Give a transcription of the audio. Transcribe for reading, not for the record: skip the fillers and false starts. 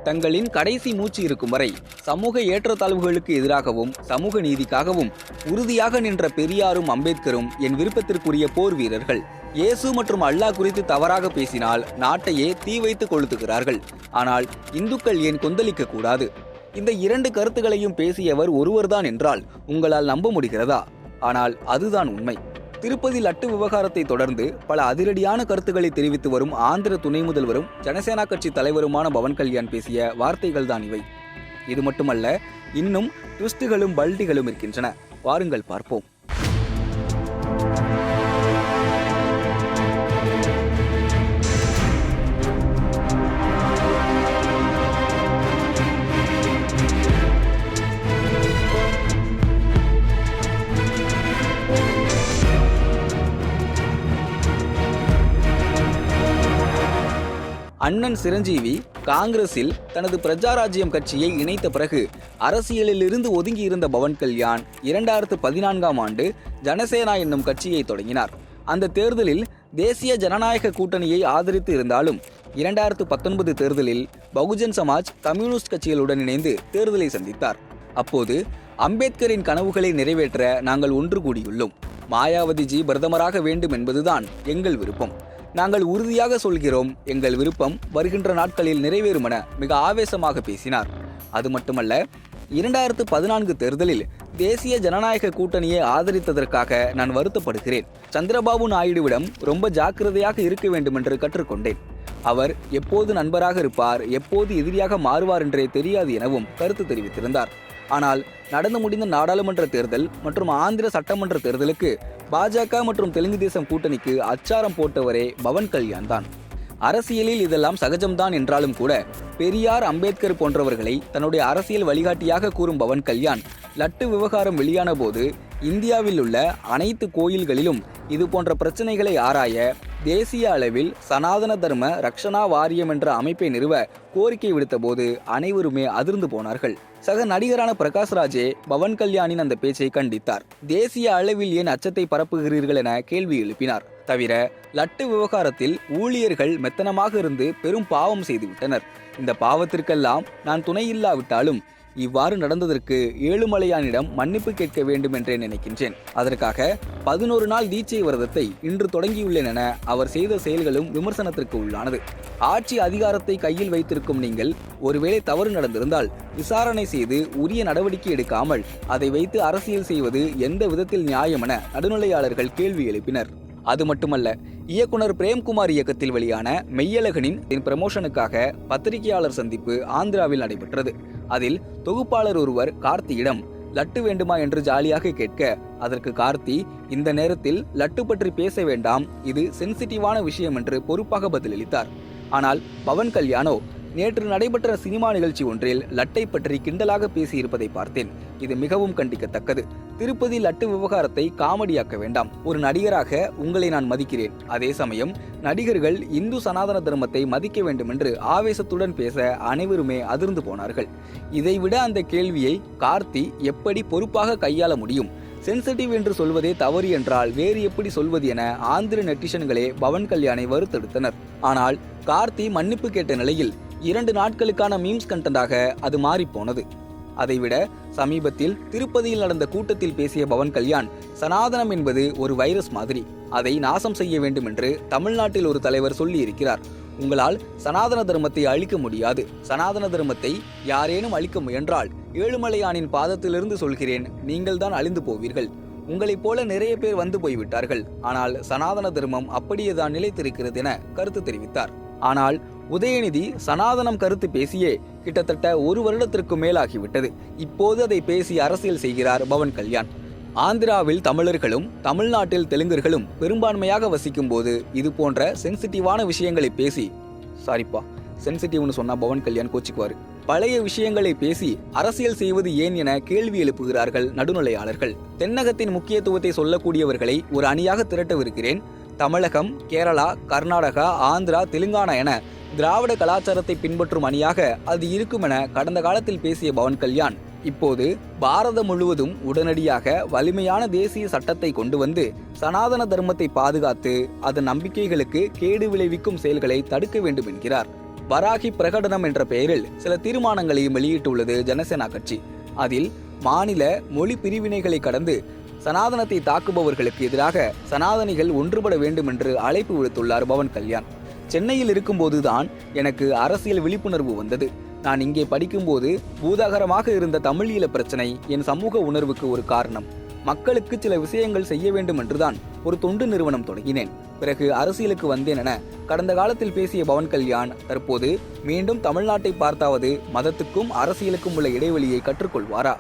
தங்களின் கடைசி மூச்சு இருக்கும் வரை சமூக ஏற்றத்தாழ்வுகளுக்கு எதிராகவும் சமூக நீதிக்காகவும் உறுதியாக நின்ற பெரியாரும் அம்பேத்கரும் என் விருப்பத்திற்குரிய போர் வீரர்கள். இயேசு மற்றும் அல்லாஹ் குறித்து தவறாக பேசினால் நாட்டையே தீ வைத்து கொளுத்துகிறார்கள். ஆனால் இந்துக்கள் ஏன் கொந்தளிக்க கூடாது? இந்த இரண்டு கருத்துகளையும் பேசியவர் ஒருவர்தான் என்றால் உங்களால் நம்ப முடிகிறதா? ஆனால் அதுதான் உண்மை. திருப்பதி லட்டு விவகாரத்தை தொடர்ந்து பல அதிரடியான கருத்துக்களை தெரிவித்து வரும் ஆந்திர துணை முதல்வரும் ஜனசேனா கட்சி தலைவருமான பவன் கல்யாண் பேசிய வார்த்தைகள் தான் இவை. இது மட்டுமல்ல, இன்னும் ட்விஸ்டுகளும் பல்டிகளும் இருக்கின்றன. வாருங்கள் பார்ப்போம். அண்ணன் சிரஞ்சீவி காங்கிரஸில் தனது பிரஜாராஜ்யம் கட்சியை இணைத்த பிறகு அரசியலில் இருந்து ஒதுங்கியிருந்த பவன் கல்யாண் 2014ஆம் ஆண்டு ஜனசேனா என்னும் கட்சியை தொடங்கினார். அந்த தேர்தலில் தேசிய ஜனநாயக கூட்டணியை ஆதரித்து இருந்தாலும் 2019 தேர்தலில் பகுஜன் சமாஜ் கம்யூனிஸ்ட் கட்சிகளுடன் இணைந்து தேர்தலை சந்தித்தார். அப்போது அம்பேத்கரின் கனவுகளை நிறைவேற்ற நாங்கள் ஒன்று கூடியுள்ளோம். மாயாவதிஜி பிரதமராக வேண்டும் என்பதுதான் எங்கள் விருப்பம். நாங்கள் உறுதியாக சொல்கிறோம், எங்கள் விருப்பம் வருகின்ற நாட்களில் நிறைவேறும் என மிக ஆவேசமாக பேசினார். அது மட்டுமல்ல, 2014 தேர்தலில் தேசிய ஜனநாயக கூட்டணியை ஆதரித்ததற்காக நான் வருத்தப்படுகிறேன். சந்திரபாபு நாயுடுவிடம் ரொம்ப ஜாக்கிரதையாக இருக்க வேண்டும் என்று கற்றுக்கொண்டேன். அவர் எப்போது நண்பராக இருப்பார், எப்போது எதிரியாக மாறுவார் என்றே தெரியாது எனவும் கருத்து தெரிவித்திருந்தார். ஆனால் நடந்து முடிந்த நாடாளுமன்ற தேர்தல் மற்றும் ஆந்திர சட்டமன்ற தேர்தலுக்கு பாஜக மற்றும் தெலுங்கு தேசம் கூட்டணிக்கு அச்சாரம் போட்டவரே பவன் கல்யாண் தான். அரசியலில் இதெல்லாம் சகஜம்தான் என்றாலும் கூட பெரியார், அம்பேத்கர் போன்றவர்களை தன்னுடைய அரசியல் வழிகாட்டியாக கூறும் பவன் கல்யாண் லட்டு விவகாரம் வெளியான போது இந்தியாவில் உள்ள அனைத்து கோயில்களிலும் இது போன்ற பிரச்சனைகளை ஆராய தேசிய அளவில் சனாதன தர்ம ரக்ஷணா வாரியம் என்ற அமைப்பை நிறுவ கோரிக்கை விடுத்த போது அனைவருமே அதிர்ந்து போனார்கள். சக நடிகரான பிரகாஷ்ராஜே பவன் கல்யாணின் அந்த பேச்சை கண்டித்தார். தேசிய அளவில் ஏன் அச்சத்தை பரப்புகிறீர்கள் என கேள்வி எழுப்பினார். தவிர லட்டு விவகாரத்தில் ஊழியர்கள் மெத்தனமாக இருந்து பெரும் பாவம் செய்துவிட்டனர். இந்த பாவத்திற்கெல்லாம் நான் துணை இல்லாவிட்டாலும் இவ்வாறு நடந்ததற்கு ஏழுமலையானிடம் மன்னிப்பு கேட்க வேண்டும் என்றே நினைக்கின்றேன். அதற்காக 11 நாள் தீட்சை விரதத்தை இன்று தொடங்கியுள்ளேன் என அவர் செய்த செயல்களும் விமர்சனத்திற்கு உள்ளானது. ஆட்சி அதிகாரத்தை கையில் வைத்திருக்கும் நீங்கள் ஒருவேளை தவறு நடந்திருந்தால் விசாரணை செய்து உரிய நடவடிக்கை எடுக்காமல் அதை வைத்து அரசியல் செய்வது எந்த விதத்தில் நியாயம் என நடுநிலையாளர்கள் கேள்வி எழுப்பினர். அது மட்டுமல்ல, இயக்குனர் பிரேம்குமார் இயக்கத்தில் வெளியான மெய்யழகனின் ப்ரமோஷனுக்காக பத்திரிகையாளர் சந்திப்பு ஆந்திராவில் நடைபெற்றது. அதில் தொகுப்பாளர் ஒருவர் கார்த்தியிடம் லட்டு வேண்டுமா என்று ஜாலியாக கேட்க, அதற்கு கார்த்தி இந்த நேரத்தில் லட்டு பற்றி பேச வேண்டாம், இது சென்சிட்டிவான விஷயம் என்று பொறுப்பாக பதிலளித்தார். ஆனால் பவன் கல்யாணோ நேற்று நடைபெற்ற சினிமா நிகழ்ச்சி ஒன்றில் லட்டை பற்றி கிண்டலாக பேசியிருப்பதை பார்த்தேன். இது மிகவும் கண்டிக்கத்தக்கது. திருப்பதி லட்டு விவகாரத்தை காமெடியாக்க வேண்டாம். ஒரு நடிகராக உங்களை நான் மதிக்கிறேன். அதே சமயம் நடிகர்கள் இந்து சனாதன தர்மத்தை மதிக்க வேண்டும் என்று ஆவேசத்துடன் பேச அனைவருமே அதிர்ந்து போனார்கள். இதைவிட அந்த கேள்வியை கார்த்தி எப்படி பொறுப்பாக கையாள முடியும்? சென்சிட்டிவ் என்று சொல்வதே தவறு என்றால் வேறு எப்படி சொல்வது என ஆந்திர நெட்டிசன்களே பவன் கல்யாணை வருத்தெடுத்தனர். ஆனால் கார்த்தி மன்னிப்பு கேட்ட நிலையில் 2 நாட்களுக்கான மீம்ஸ் கண்டென்ட்டாக அது மாறிப்போனது. அதைவிட சமீபத்தில் திருப்பதியில் நடந்த கூட்டத்தில் பேசிய பவன் கல்யாண் சனாதனம் என்பது ஒரு வைரஸ் மாதிரி, அதை நாசம் செய்ய வேண்டும் என்று தமிழ்நாட்டில் ஒரு தலைவர் சொல்லி இருக்கிறார். உங்களால் சனாதன தர்மத்தை அழிக்க முடியாது. சனாதன தர்மத்தை யாரேனும் அழிக்க முயன்றால் ஏழுமலையானின் பாதத்திலிருந்து சொல்கிறேன், நீங்கள் தான் அழிந்து போவீர்கள். உங்களைப் போல நிறைய பேர் வந்து போய்விட்டார்கள். ஆனால் சனாதன தர்மம் அப்படியே தான் நிலைத்திருக்கிறது என கருத்து தெரிவித்தார். ஆனால் உதயநிதி சனாதனம் கருத்து பேசியே கிட்டத்தட்ட 1 வருடத்திற்கு மேலாகிவிட்டது. இப்போது அதை பேசி அரசியல் செய்கிறார் பவன் கல்யாண். ஆந்திராவில் தமிழர்களும் தமிழ்நாட்டில் தெலுங்கர்களும் பெரும்பான்மையாக வசிக்கும் போது இது போன்ற சென்சிட்டிவான விஷயங்களை பேசி சென்சிட்டிவ்னு சொன்னா பவன் கல்யாண் கோச்சிக்குவாரு. பழைய விஷயங்களை பேசி அரசியல் செய்வது ஏன் என கேள்வி எழுப்புகிறார்கள் நடுநிலையாளர்கள். தென்னகத்தின் முக்கியத்துவத்தை சொல்லக்கூடியவர்களை ஒரு அணியாக திரட்டவிருக்கிறேன். தமிழகம், கேரளா, கர்நாடகா, ஆந்திரா, தெலுங்கானா என திராவிட கலாச்சாரத்தை பின்பற்றும் அணியாக அது இருக்கும் என கடந்த காலத்தில் பேசிய பவன் கல்யாண் இப்போது பாரதம் முழுவதும் உடனடியாக வலிமையான தேசிய சட்டத்தை கொண்டு வந்து சனாதன தர்மத்தை பாதுகாத்து அதன் நம்பிக்கைகளுக்கு கேடு விளைவிக்கும் செயல்களை தடுக்க வேண்டும் என்கிறார். வராகி பிரகடனம் என்ற பெயரில் சில தீர்மானங்களையும் வெளியிட்டுள்ளது ஜனசேனா கட்சி. அதில் மாநில மொழி பிரிவினைகளை கடந்து சனாதனத்தை தாக்குபவர்களுக்கு எதிராக சனாதனிகள் ஒன்றுபட வேண்டும் என்று அழைப்பு விடுத்துள்ளார் பவன் கல்யாண். சென்னையில் இருக்கும்போதுதான் எனக்கு அரசியல் விழிப்புணர்வு வந்தது. நான் இங்கே படிக்கும்போது பூதாகரமாக இருந்த தமிழீழ பிரச்சனை என் சமூக உணர்வுக்கு ஒரு காரணம். மக்களுக்கு சில விஷயங்கள் செய்ய வேண்டும் என்றுதான் ஒரு தொண்டு நிறுவனம் தொடங்கினேன். பிறகு அரசியலுக்கு வந்தேன் என கடந்த காலத்தில் பேசிய பவன் கல்யாண் தற்போது மீண்டும் தமிழ்நாட்டை பார்த்தாவது மதத்துக்கும் அரசியலுக்கும் உள்ள இடைவெளியை கற்றுக்கொள்வாரா?